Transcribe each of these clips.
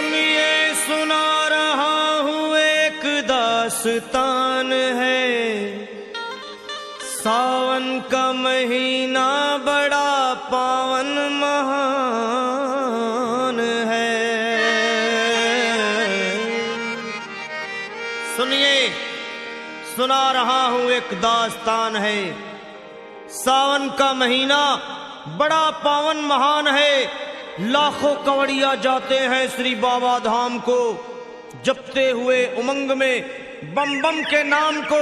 सुनिए सुना रहा हूँ एक दास्तान है। सावन का महीना बड़ा पावन महान है। सुनिए सुना रहा हूँ एक दास्तान है। सावन का महीना बड़ा पावन महान है। लाखों कवड़िया जाते हैं श्री बाबा धाम को, जपते हुए उमंग में बम बम के नाम को।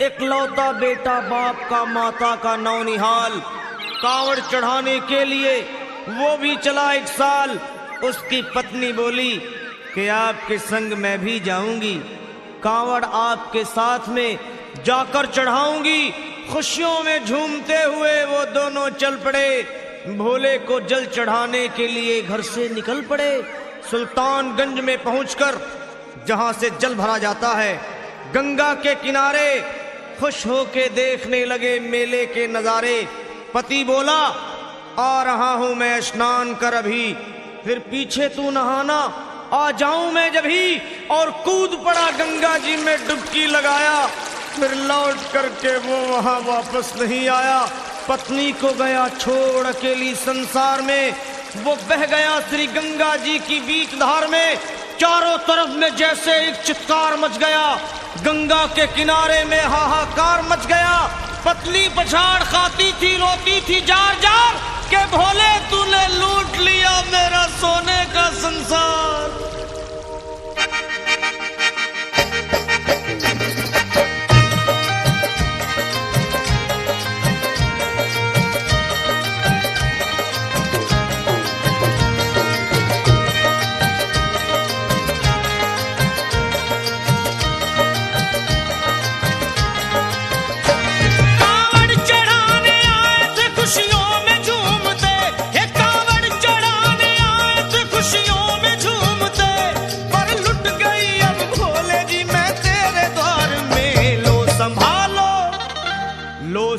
एक लौता बेटा बाप का माता का नौनिहाल कांवड़ चढ़ाने के लिए वो भी चला एक साल। उसकी पत्नी बोली कि आपके संग मैं भी जाऊंगी, कांवड़ आपके साथ में जाकर चढ़ाऊंगी। खुशियों में झूमते हुए वो दोनों चल पड़े। भोले को जल चढ़ाने के लिए घर से निकल पड़े। सुल्तानगंज में पहुंचकर जहां से जल भरा जाता है, गंगा के किनारे खुश होके देखने लगे मेले के नजारे। पति बोला आ रहा हूं मैं स्नान कर अभी, फिर पीछे तू नहाना आ जाऊं मैं जभी। और कूद पड़ा गंगा जी में डुबकी लगाया। फिर लौट करके वो वहां वापस नहीं आया। पत्नी को गया छोड़ अकेली संसार में। वो बह गया श्री गंगा जी की बीच धार में। चारों तरफ में जैसे एक चित्कार मच गया, गंगा के किनारे में हाहाकार मच गया। पत्नी पछाड़ खाती थी, रोती थी जार जार के भोले तूने लूट लिया मेरा सोने का संसार।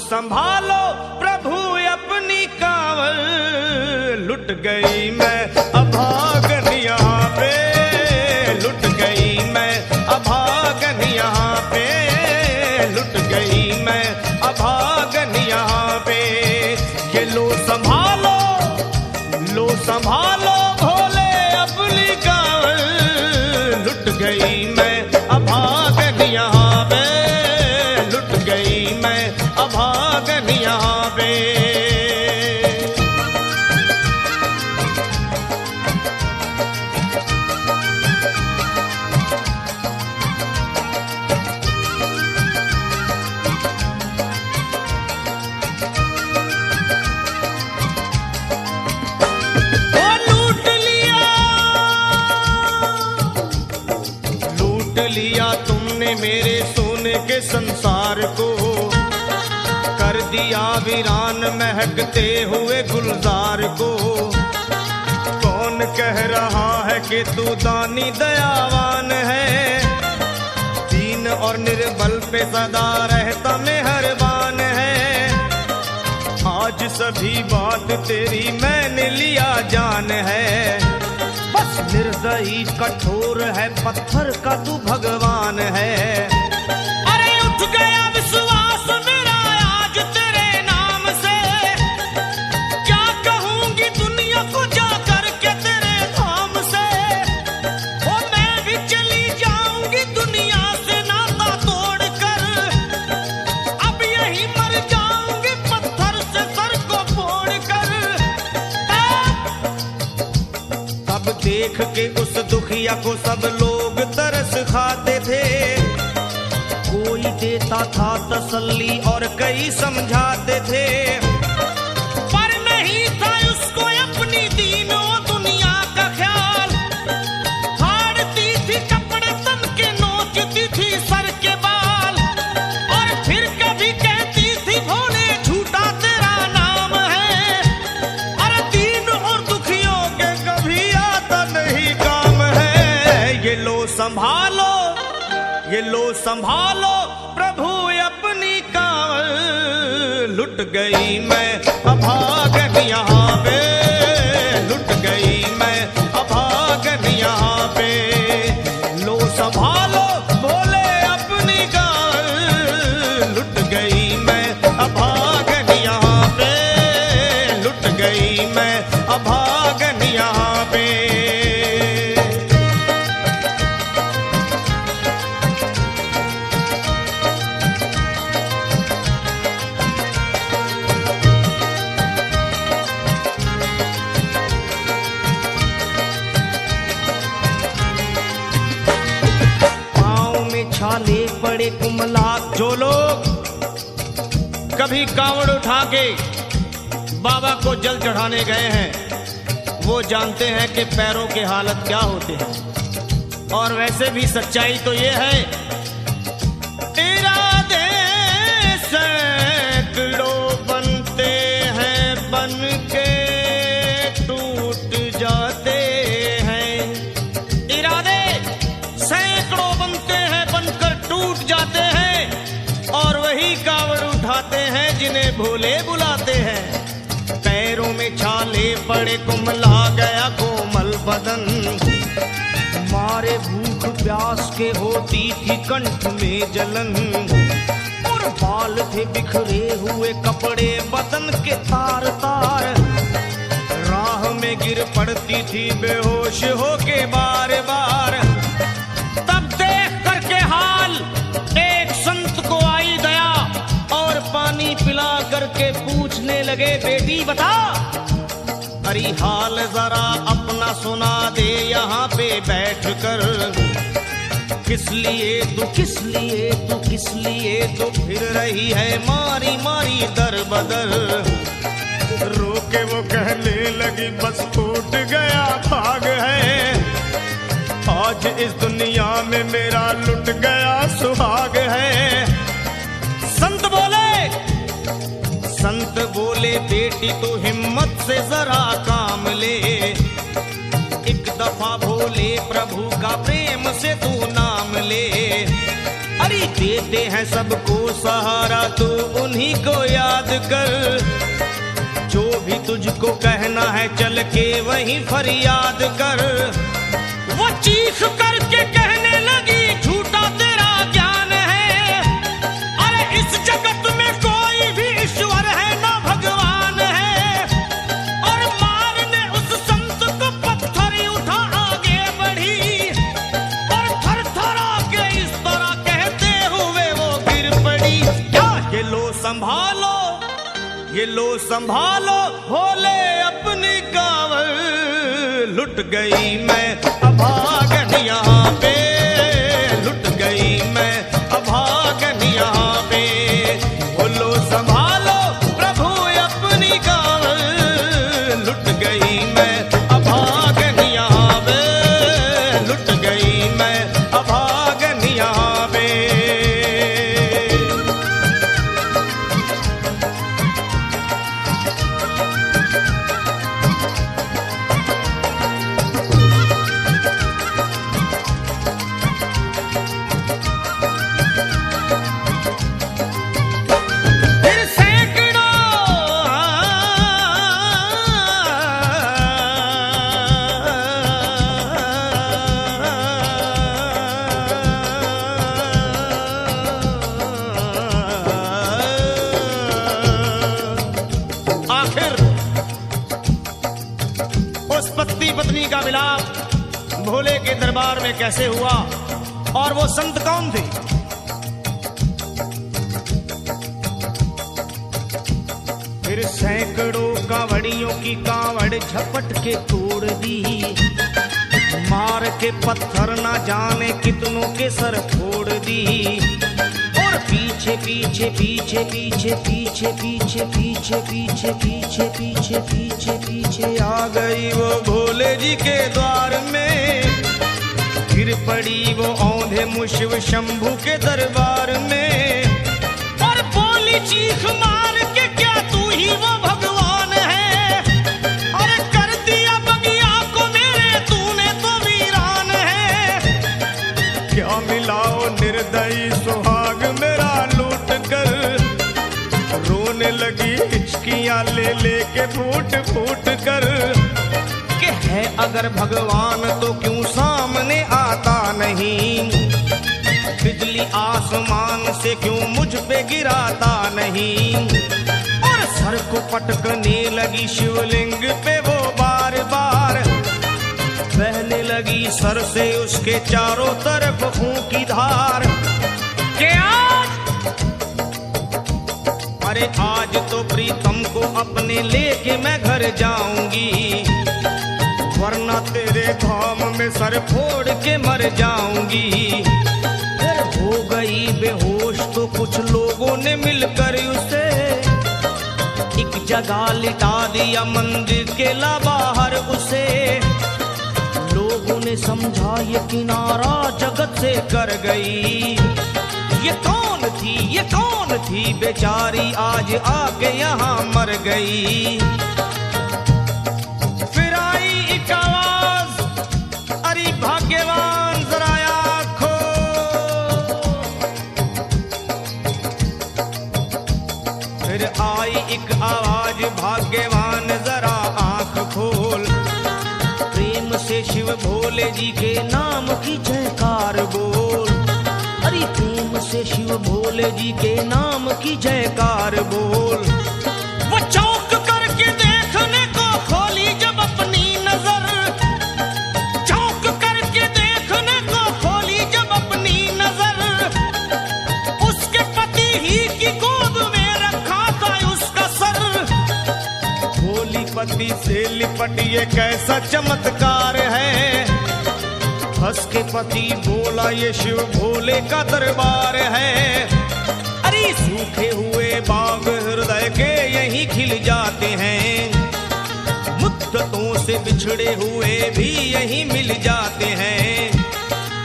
संभालो प्रभु अपनी कांवड़, लुट गई मैं अभागन यहाँ पे, लुट गई मैं अभागन यहाँ पे, लुट गई मैं अभागन यहाँ पे। ये लो संभालो भोले अपनी कांवड़, लुट गई मैं अभागन यहाँ पे, लुट गई मैं अभागन यहाँ पे। लूट लिया तुमने मेरे सोने के संसार को, कर दिया वीरान महकते हुए गुलजार को। कौन कह रहा है कि तू दानी दयावान है, दीन और निर्बल पे सदा रहता मेहरबान है। आज सभी बात तेरी मैंने लिया जान है, बस निर्दयी कठोर है पत्थर का तू भगवान है। अरे उठ गया विश्वास मेरा आज तेरे नाम से, क्या कहूंगी दुनिया को जा करके तेरे धाम से। ओ मैं भी चली जाऊंगी दुनिया से नाता तोड़कर, अब यही मर जाऊंगी पत्थर से सर को फोड़कर। तब देख के उस दुखिया को सब लोग तरस खाते थे, कोई देता था तसल्ली और कई समझाते थे। पर नहीं था उसको अपनी दीनों दुनिया का ख्याल, फाड़ती थी कपड़े तन के, नोचती थी सर के बाल। और फिर कभी कहती थी भोले झूठा तेरा नाम है, अरे दीन और दुखियों के कभी आता नहीं काम है। ये लो संभालो प्रभु अपनी कांवड़, लुट गई मैं अभागन यहाँ पे, लुट गई मैं अभागन यहाँ छाले पड़े कुमला। जो लोग कभी कांवड़ उठा के बाबा को जल चढ़ाने गए हैं वो जानते हैं कि पैरों के हालत क्या होते हैं। और वैसे भी सच्चाई तो ये है, इरादे सैकड़ों बनते हैं बन के टूट जाते हैं। इरादे सैकड़ों बनते हैं बनकर टूट जाते हैं। और वही कांवड़ उठाते हैं जिन्हें भोले बुलाते हैं। पैरों में छाले पड़े कुमला गया कोमल बदन। मारे भूख प्यास के होती थी कंठ में जलन। और बाल थे बिखरे हुए कपड़े बदन के तार तार। राह में गिर पड़ती थी बेहोश होके बार बार। तब देख करके हाल एक संत को आई दया और पानी पिला करके पूछने लगे, बेटी बता अरे हाल जरा अपना सुना दे यहाँ पे बैठ कर। किस लिए तू फिर रही है मारी मारी दर बदर। रोके वो कहने लगी बस टूट गया भाग है। आज इस दुनिया में मेरा लुट गया सुहाग है। संत बोले बेटी तू हिम्मत से जरा काम ले। एक दफा भोले प्रभु का प्रेम से तू नाम ले। अरे देते हैं सबको सहारा तू उन्हीं को याद कर। जो भी तुझको कहना है चल के वहीं फरियाद कर। वो चीख करके कहने लगी झूठा तेरा ज्ञान है। अरे इस जगत में कोई भी ईश्वर है ना भगवान है। और मारने उस संत को पत्थर उठा आगे बढ़ी। और थर थर आके इस तरह कहते हुए वो गिर पड़ी। क्या ये लो संभालो भोले अपनी कांवड़। लुट गई मैं अभागन यहाँ पे। लुट गई मैं अभागन यहाँ पे। बोलो संभालो प्रभु अपनी कांवड़। लुट गई मैं अभागन यहाँ पे। लुट गई मैं अभागन यहाँ पे। पत्नी का मिलाप भोले के दरबार में कैसे हुआ और वो संत कौन थे? फिर सैकड़ों कांवड़ियों की कांवड़ झपट के तोड़ दी। मार के पत्थर ना जाने कितनों के सर फोड़ दी। और पीछे पीछे पीछे पीछे पीछे पीछे पीछे पीछे पीछे पीछे पीछे पीछे आ गई वो भोले जी के द्वार में। गिर पड़ी वो औंधे मुशिव शंभू के दरबार में। और बोली चीख मार के क्या तू ही वो भगवान है? अरे कर दिया बगिया को मेरे तूने तो वीरान है। क्या मिलाओ निर्दयी सुहाग मेरा लूट कर। रोने लगी हिचकियां ले लेके फूट फूट कर। कि है अगर भगवान तो क्यों सामने आता नहीं? बिजली आसमान से क्यों मुझ पे गिराता नहीं? और सर को पटकने लगी शिवलिंग पे वो बार बार। बहने लगी सर से उसके चारों तरफ खून की धार। के अरे आज तो प्रीतम को अपने लेके मैं घर जाऊंगी। वरना तेरे धाम में सर फोड़ के मर जाऊंगी। फिर हो गई बेहोश तो कुछ लोगों ने मिलकर उसे एक जगह लिटा दिया मंदिर के ला बाहर उसे। लोगों ने समझा ये किनारा जगत से कर गई। ये कौन थी बेचारी आज आके यहाँ मर गई। फिर आई एक आवाज, अरे भाग्यवान जरा आँखो। फिर आई एक आवाज, भाग्यवान जरा आँख खोल। प्रेम से शिव भोले जी के नाम की जयकार बोल। अरे प्रेम से शिव भोले जी के नाम की जयकार बोल। वो चौंक करके देखने को खोली जब अपनी नजर, चौंक करके देखने को खोली जब अपनी नजर। उसके पति ही की गोद में रखा था उसका सर। भोली पति से लिपट ये कैसा चमत्कार है। हंस के पति बोला ये शिव भोले का दरबार है। अरे सूखे हुए बाग हृदय के यहीं खिल जाते हैं। मुद्दतों से बिछड़े हुए भी यहीं मिल जाते हैं।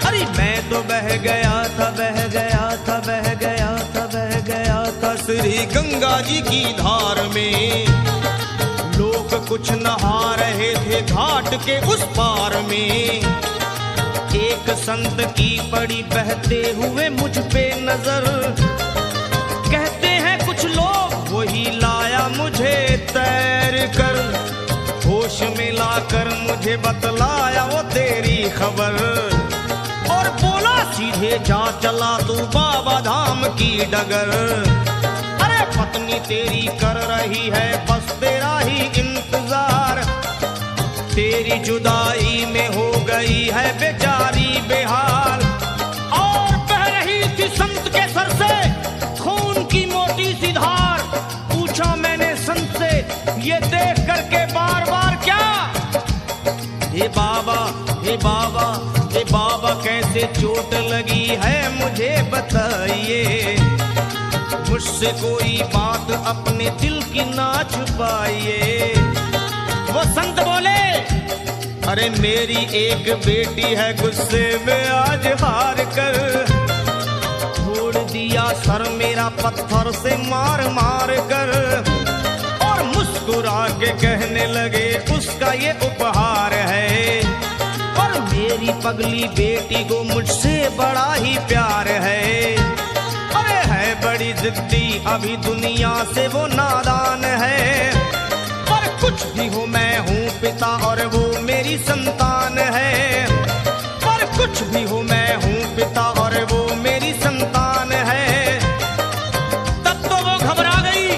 अरे मैं तो बह गया था, बह गया था, बह गया था, बह गया था श्री गंगा जी की धार में। लोग कुछ नहा रहे थे घाट के उस पार में। एक संत की पड़ी बहते हुए मुझ पे नजर। कहते हैं कुछ लोग वही लाया मुझे तैर कर। होश में लाकर मुझे बतलाया वो तेरी खबर। और बोला सीधे जा चला तू बाबा धाम की डगर। अरे पत्नी तेरी कर रही है बस तेरा ही इंतजार। तेरी जुदाई में हो गई है बेचारी बेहाल। और बह रही थी संत के सर से खून की मोटी सी धार। पूछा मैंने संत से ये देख करके बार बार क्या। हे बाबा, हे बाबा, हे बाबा कैसे चोट लगी है मुझे बताइए। मुझसे कोई बात अपने दिल की ना छुपाइए। वो संत बोले अरे मेरी एक बेटी है गुस्से में आज हार कर। छोड़ दिया सर मेरा पत्थर से मार मार कर। और मुस्कुरा के कहने लगे उसका ये उपहार है। और मेरी पगली बेटी को मुझसे बड़ा ही प्यार है। अरे है बड़ी जिद्दी अभी दुनिया से वो नादान है। कुछ भी हो मैं हूँ पिता और वो मेरी संतान है। पर कुछ भी हो मैं हूँ पिता और वो मेरी संतान है। तब तो वो घबरा गई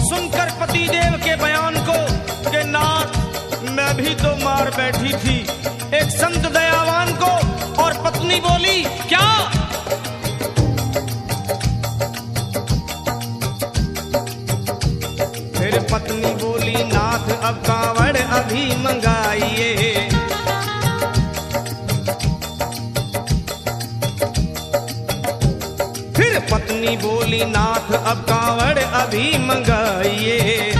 सुनकर पति देव के बयान को कि नाथ मैं भी तो मार बैठी थी एक संत दयावान को। और पत्नी बोली क्या। फिर पत्नी बोली नाथ अब कांवड़ अभी मंगाइए। फिर पत्नी बोली नाथ अब कांवड़ अभी मंगाइए।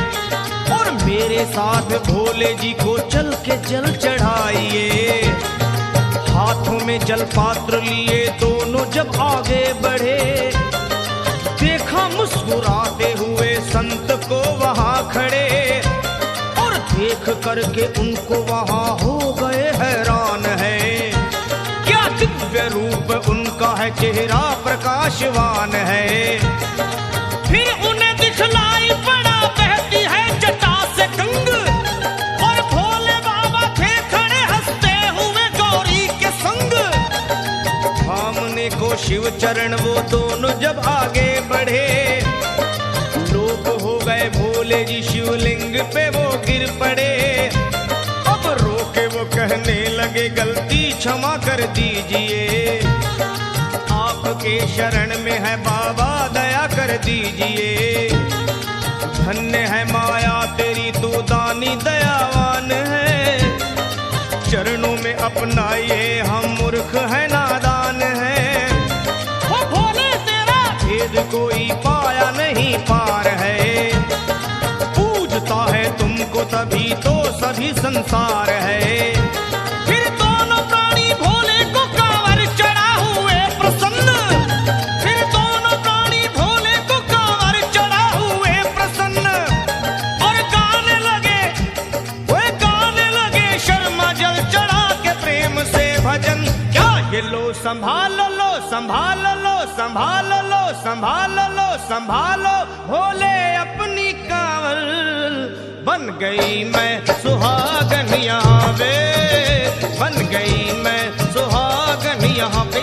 और मेरे साथ भोले जी को चल के जल चढ़ाइए। हाथों में जल पात्र लिए दोनों जब आगे बढ़े। देखा मुस्कुराते हुए संत को वहाँ खड़े। और देख करके उनको वहाँ हो गए हैरान है। क्या दिव्य रूप उनका है, चेहरा प्रकाशवान है। फिर उन्हें दिखलाई पड़ा बहती है जटा से गंग। और भोले बाबा थे खड़े हंसते हुए गौरी के संग। सामने को शिव चरण वो दोनों जब आगे बढ़े। लोग हो गए भोले जी शिवलिंग पे वो गिर पड़े। अब रोके वो कहने लगे गलती क्षमा कर दीजिए। आपके शरण में है बाबा दया कर दीजिए। धन्य है माया तेरी तू दानी दयावान है। चरणों में अपनाइए हम मूर्ख है नादान है। पार है। पूजता है तुमको तभी तो सभी संसार है। फिर दोनों प्राणी भोले को कांवर चढ़ा हुए प्रसन्न, फिर दोनों प्राणी भोले को कांवर चढ़ा हुए प्रसन्न, और गाने लगे, वे गाने लगे शर्मा जल चढ़ा के प्रेम से भजन। क्या ये लो संभाल लो, संभाल लो, संभाल लो, संभाल लो, संभालो भोले अपनी कांवर। बन गई मैं सुहागन यहाँ वे, बन गई मैं सुहागन यहाँ पे।